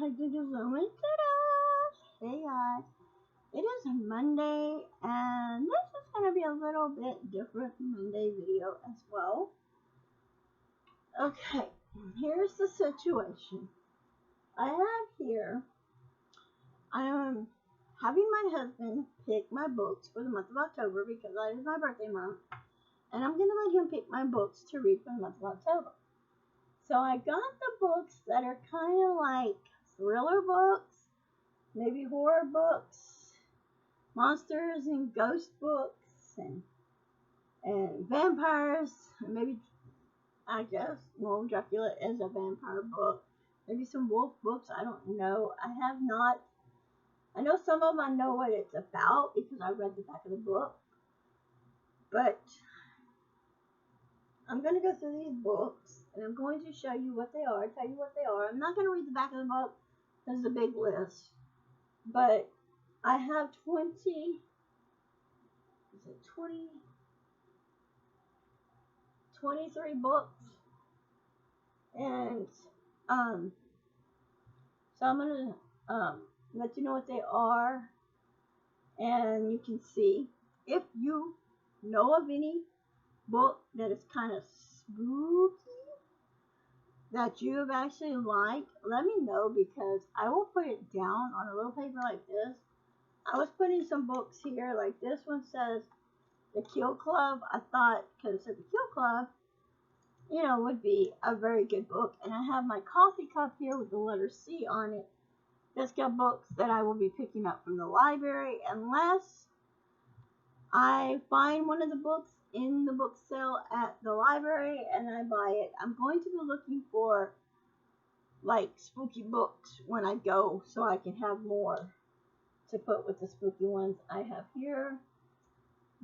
like to do zoom into this. Hey guys, it is Monday, and this is going to be a little bit different Monday video as well. Okay, here's the situation. I have here, I am having my husband pick my books for the month of October because that is my birthday month, and I'm going to let him pick my books to read for the month of October. So I got the books that are kind of like thriller books, maybe horror books, monsters and ghost books, and vampires, and maybe, I guess, well, Dracula is a vampire book. Maybe some wolf books, I don't know. I know some of them I know what it's about because I read the back of the book. But I'm going to go through these books, and I'm going to show you what they are, tell you what they are. I'm not going to read the back of the book. There's a big list. But I have 23 books. And, so I'm going to let you know what they are. And you can see if you know of any book that is kind of spooky that you have actually liked, let me know because I will put it down on a little paper like this. I was putting some books here, like this one says The Kill Club. I thought, because it said The Kill Club, would be a very good book. And I have my coffee cup here with the letter C on it. That's got books that I will be picking up from the library unless I find one of the books in the book sale at the library and I buy it. I'm going to be looking for like spooky books when I go so I can have more to put with the spooky ones I have here.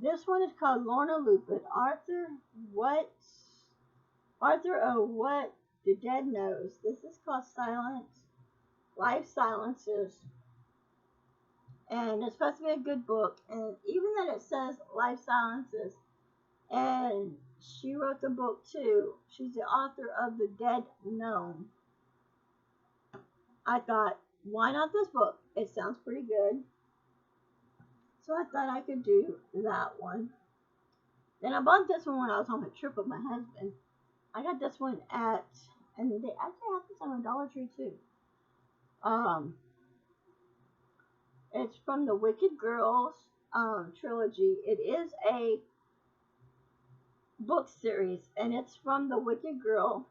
This one is called Lorna Lupin. Arthur Oh What the Dead Knows. This is called Life Silences. And it's supposed to be a good book. And even that it says Life Silences, and she wrote the book too. She's the author of The Dead Known. I thought, why not this book? It sounds pretty good. So I thought I could do that one. Then I bought this one when I was on a trip with my husband. I got this one and they actually have this on Dollar Tree too. It's from the Wicked Girls trilogy. It is a book series, and it's from the Wicked Girls.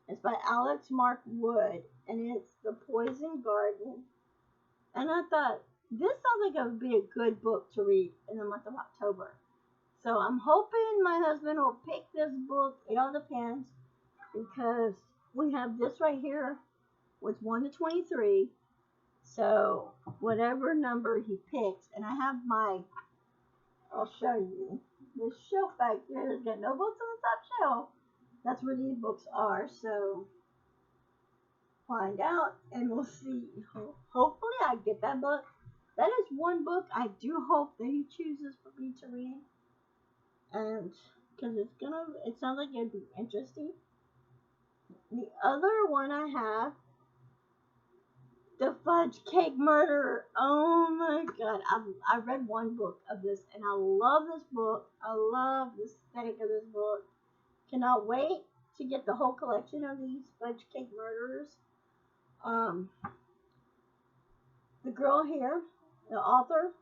It's by Alex Mark Wood, and it's The Poison Garden. And I thought, this sounds like it would be a good book to read in the month of October. So I'm hoping my husband will pick this book. It all depends, because we have this right here with 1 to 23. So whatever number he picks, and I have I'll show you. This shelf back there has got no books on the top shelf. That's where these books are. So find out and we'll see. Hopefully I get that book. That is one book I do hope that he chooses for me to read. And because it sounds like it'd be interesting. The other one I have, The Fudge Cake Murderer. Oh my god. I read one book of this and I love this book. I love the aesthetic of this book. Cannot wait to get the whole collection of these Fudge Cake Murderers. The girl here, the author,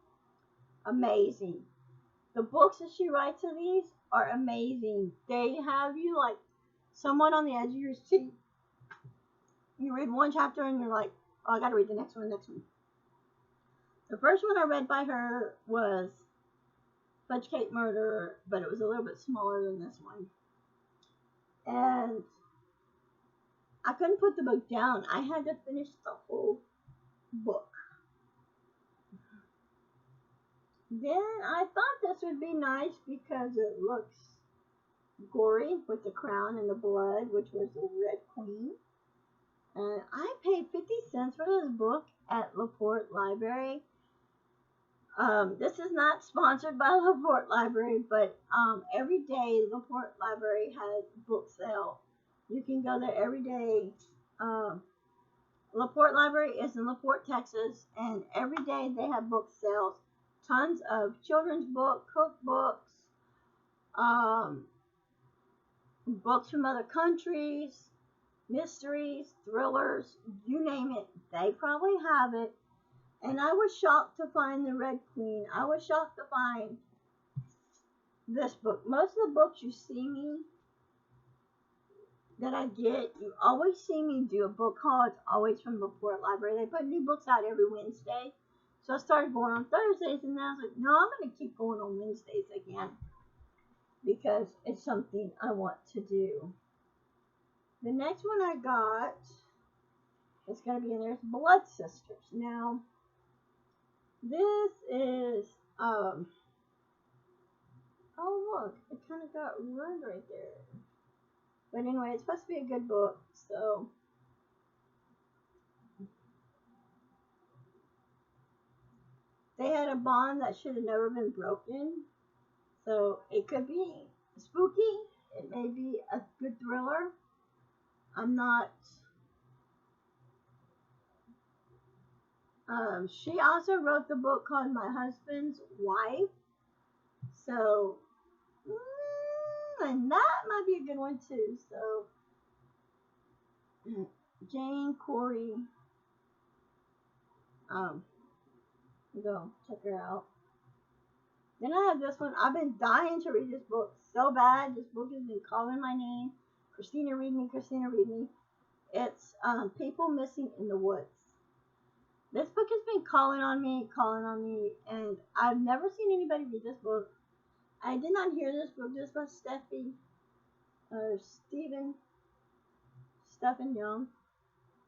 amazing. The books that she writes of these are amazing. They have you like someone on the edge of your seat. You read one chapter and you're like, oh, I gotta read the next one. The first one I read by her was Fudge Cake Murderer, but it was a little bit smaller than this one. And I couldn't put the book down. I had to finish the whole book. Then I thought this would be nice because it looks gory with the crown and the blood, which was the Red Queen. And I paid 50 cents for this book at LaPorte Library. This is not sponsored by LaPorte Library, but every day LaPorte Library has book sale. You can go there every day. LaPorte Library is in LaPorte, Texas, and every day they have book sales. Tons of children's book, cookbooks, um, books from other countries, mysteries, thrillers, you name it, they probably have it. And I was shocked to find The Red Queen. I was shocked to find this book. Most of the books you see me that I get, you always see me do a book haul. It's always from LaPorte Library. They put new books out every Wednesday. So I started going on Thursdays, and then I was like, no, I'm going to keep going on Wednesdays again because it's something I want to do. The next one I got is going to be in there. It's Blood Sisters. Now, this is, oh look, it kind of got ruined right there. But anyway, it's supposed to be a good book, so. They had a bond that should have never been broken. So it could be spooky. It may be a good thriller. I'm not. She also wrote the book called My Husband's Wife. So, and that might be a good one too. So, Jane Corey. Go check her out. Then I have this one. I've been dying to read this book so bad. This book has been calling my name. Christina, read me. Christina, read me. It's People Missing in the Woods. This book has been calling on me, and I've never seen anybody read this book. I did not hear this book. This was Stephen Young.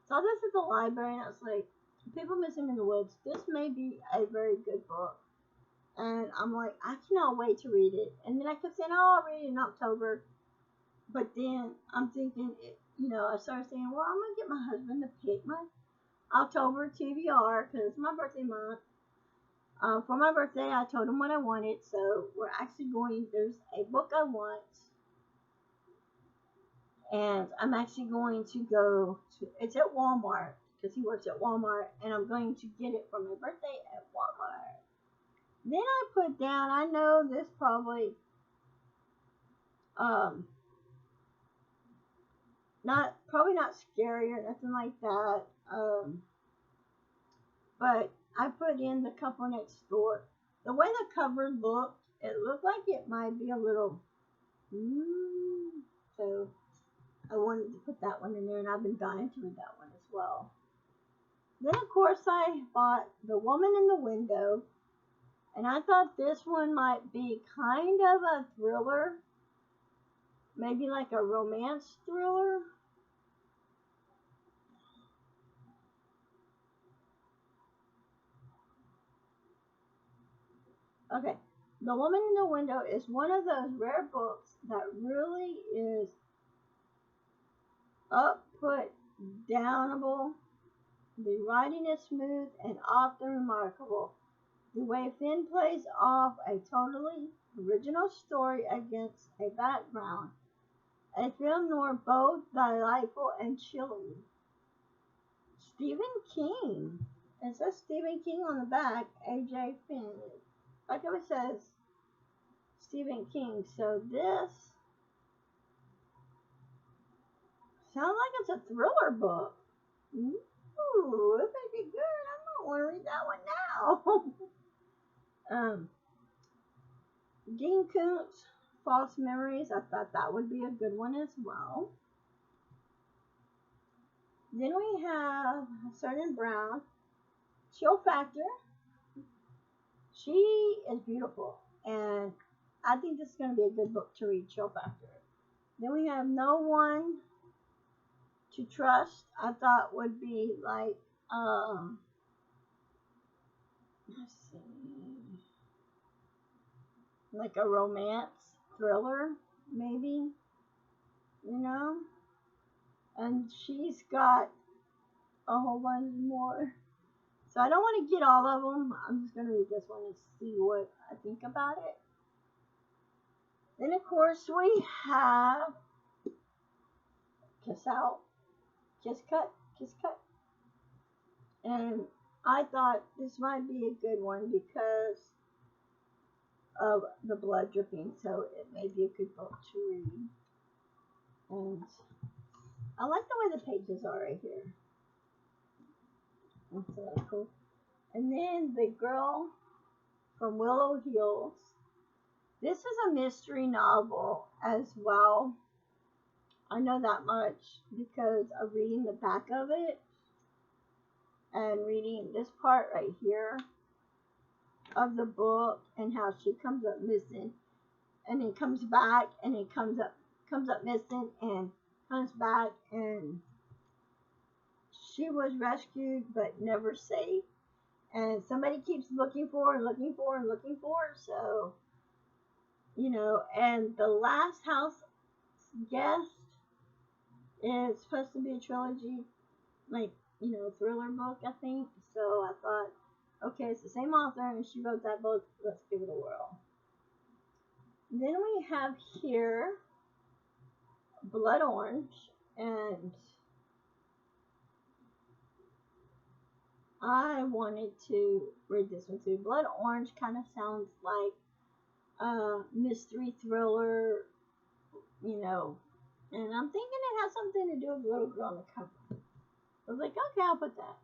Saw this at the library, and I was like, People Missing in the Woods. This may be a very good book. And I'm like, I cannot wait to read it. And then I kept saying, oh, I'll read it in October. But then I'm thinking, I started saying, well, I'm going to get my husband to pick my October TBR because it's my birthday month. For my birthday, I told him what I wanted. So we're actually there's a book I want. And I'm actually going to go to, it's at Walmart because he works at Walmart. And I'm going to get it for my birthday at Walmart. Then I put down, I know this probably, probably not scary or nothing like that. But I put in The Couple Next Door. The way the cover looked, it looked like it might be a little, so I wanted to put that one in there, and I've been dying to read that one as well. Then, of course, I bought The Woman in the Window, and I thought this one might be kind of a thriller, maybe like a romance thriller. Okay, The Woman in the Window is one of those rare books that really is up, put, downable. The writing is smooth and often remarkable. The way Finn plays off a totally original story against a background. A film noir both delightful and chilling. Stephen King. It says Stephen King on the back, A.J. Finn. Like it says Stephen King. So this sounds like it's a thriller book. Ooh, it may be good. I might want to read that one now. Dean Koontz, False Memories. I thought that would be a good one as well. Then we have Certain Brown, Chill Factor. She is beautiful, and I think this is going to be a good book to read, Chill Factor. Then we have No One to Trust. I thought would be like, let's see, like a romance thriller, maybe, and she's got a whole bunch more. So I don't want to get all of them. I'm just going to read this one and see what I think about it. Then, of course, we have Kiss Out, Kiss Cut, Kiss Cut. And I thought this might be a good one because of the blood dripping, so it may be a good book to read. And I like the way the pages are right here. That's so cool. And then The Girl from Willow Hills. This is a mystery novel as well. I know that much because of reading the back of it and reading this part right here of the book and how she comes up missing and it comes back and it comes up missing and comes back, and she was rescued but never saved, and somebody keeps looking for her and looking for her and looking for her. So and the Last House Guest is supposed to be a trilogy, like thriller book, I think. So I thought, okay, it's the same author and she wrote that book, let's give it a whirl. Then we have here Blood Orange, and I wanted to read this one too. Blood Orange kind of sounds like a mystery thriller, and I'm thinking it has something to do with a little girl on the cover. I was like, okay, I'll put that.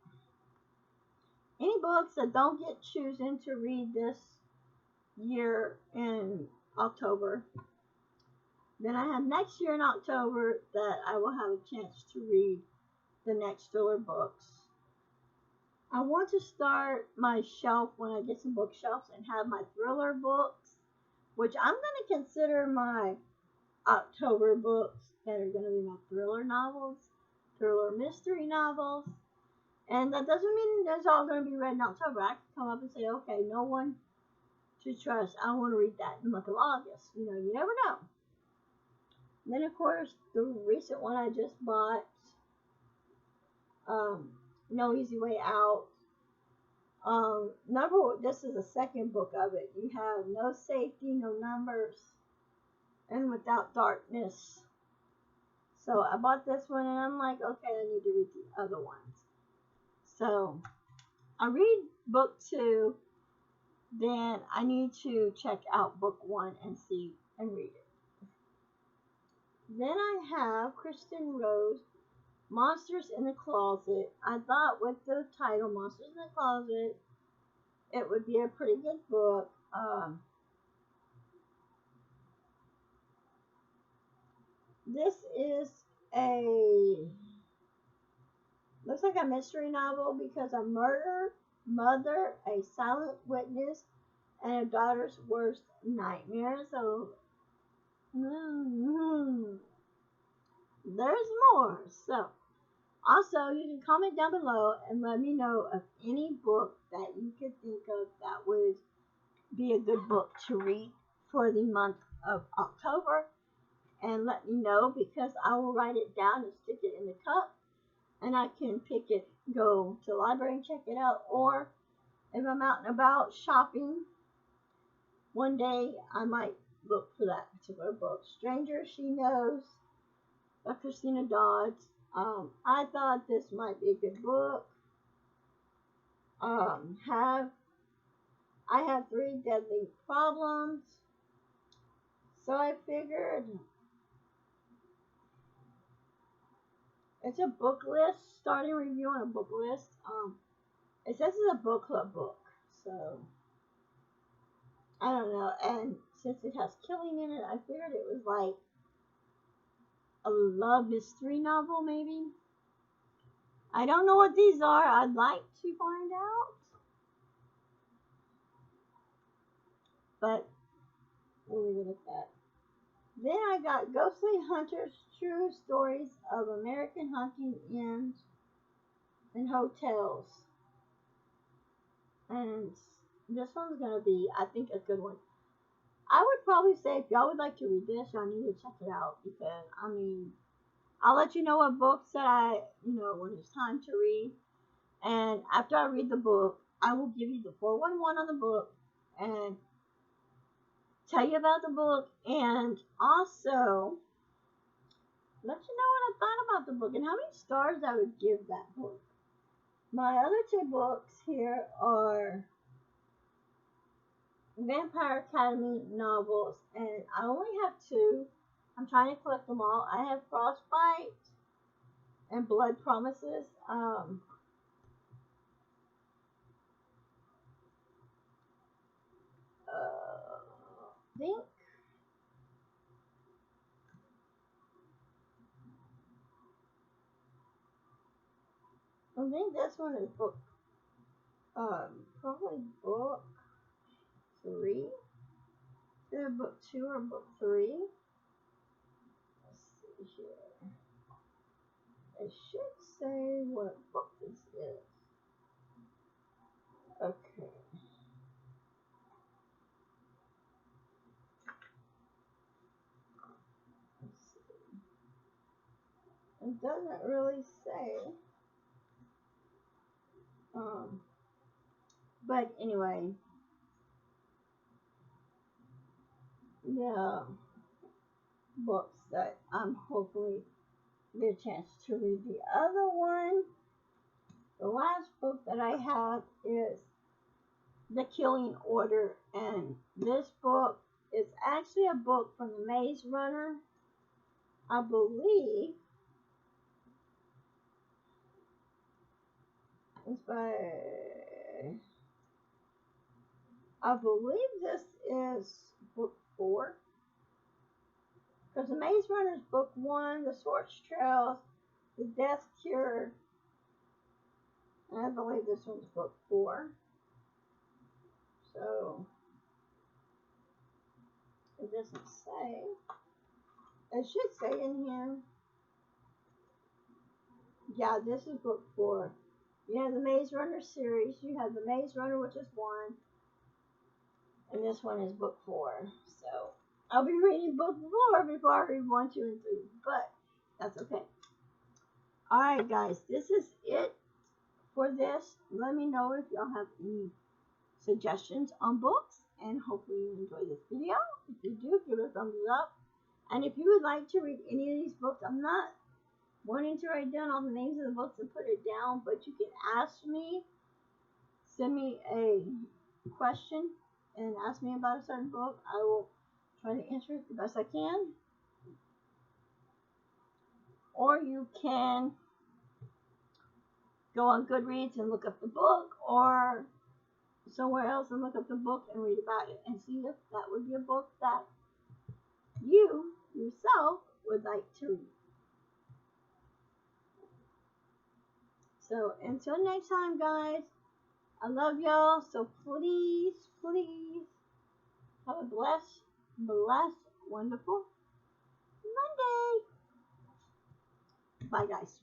Any books that don't get chosen to read this year in October, then I have next year in October that I will have a chance to read the next thriller books. I want to start my shelf when I get some bookshelves and have my thriller books, which I'm going to consider my October books that are going to be my thriller novels, thriller mystery novels. And that doesn't mean that's all going to be read in October. I can come up and say, okay, No One to Trust. I want to read that in the month of August. You never know. And then, of course, the recent one I just bought, No Easy Way Out. This is the second book of it. You have No Safety, No Numbers, and Without Darkness. So I bought this one and I'm like, okay, I need to read the other ones. So I read book 2, then I need to check out book 1 and see and read it. Then I have Kristen Rose, Monsters in the Closet. I thought with the title Monsters in the Closet, it would be a pretty good book. This is looks like a mystery novel because a murder, mother, a silent witness, and a daughter's worst nightmare. So, there's more. So, also, you can comment down below and let me know of any book that you could think of that would be a good book to read for the month of October. And let me know because I will write it down and stick it in the cup. And I can pick it, go to the library and check it out. Or if I'm out and about shopping, one day I might look for that particular book. Stranger She Knows by Christina Dodds. I thought this might be a good book. I have 3 deadly problems. So I figured it's a book list, starting review on a book list. It says it's a book club book, so I don't know. And since it has killing in it, I figured it was like a love mystery novel, maybe. I don't know what these are. I'd like to find out. But we'll leave it at that. Then I got Ghostly Hunters, True Stories of American Hunting Inns and Hotels. And this one's going to be, I think, a good one. I would probably say if y'all would like to read this, y'all need to check it out because, I'll let you know what books that when it's time to read. And after I read the book, I will give you the 411 on the book and tell you about the book and also let you know what I thought about the book and how many stars I would give that book. My other two books here are Vampire Academy novels, and I only have two. I'm trying to collect them all. I have Frostbite and Blood Promises. Think I think this one is book probably book three. Either book two or book three. Let's see here. It should say what book this is. Okay. Let's see. It doesn't really say. Um, but anyway, the books that I'm hopefully get a chance to read. The other one, the last book that I have is The Killing Order, and this book is actually a book from the Maze Runner. I believe it's by. I believe this is book four. Because the Maze Runner is book one, The Scorched Trails, The Death Cure, and I believe this one's book four. So it doesn't say. It should say in here. Yeah, this is book four. You have the Maze Runner series. You have the Maze Runner, which is one, and this one is book four. So I'll be reading book four before I read one, two, and three, but that's okay. Alright, guys, this is it for this. Let me know if y'all have any suggestions on books, and hopefully you enjoy this video. If you do, give it a thumbs up. And if you would like to read any of these books, I'm not wanting to write down all the names of the books and put it down, but you can ask me, send me a question, and ask me about a certain book. I will try to answer it the best I can. Or you can go on Goodreads and look up the book, or somewhere else and look up the book and read about it and see if that would be a book that you yourself would like to read. So until next time, guys, I love y'all. So please, please have a blessed, wonderful Monday. Bye, guys.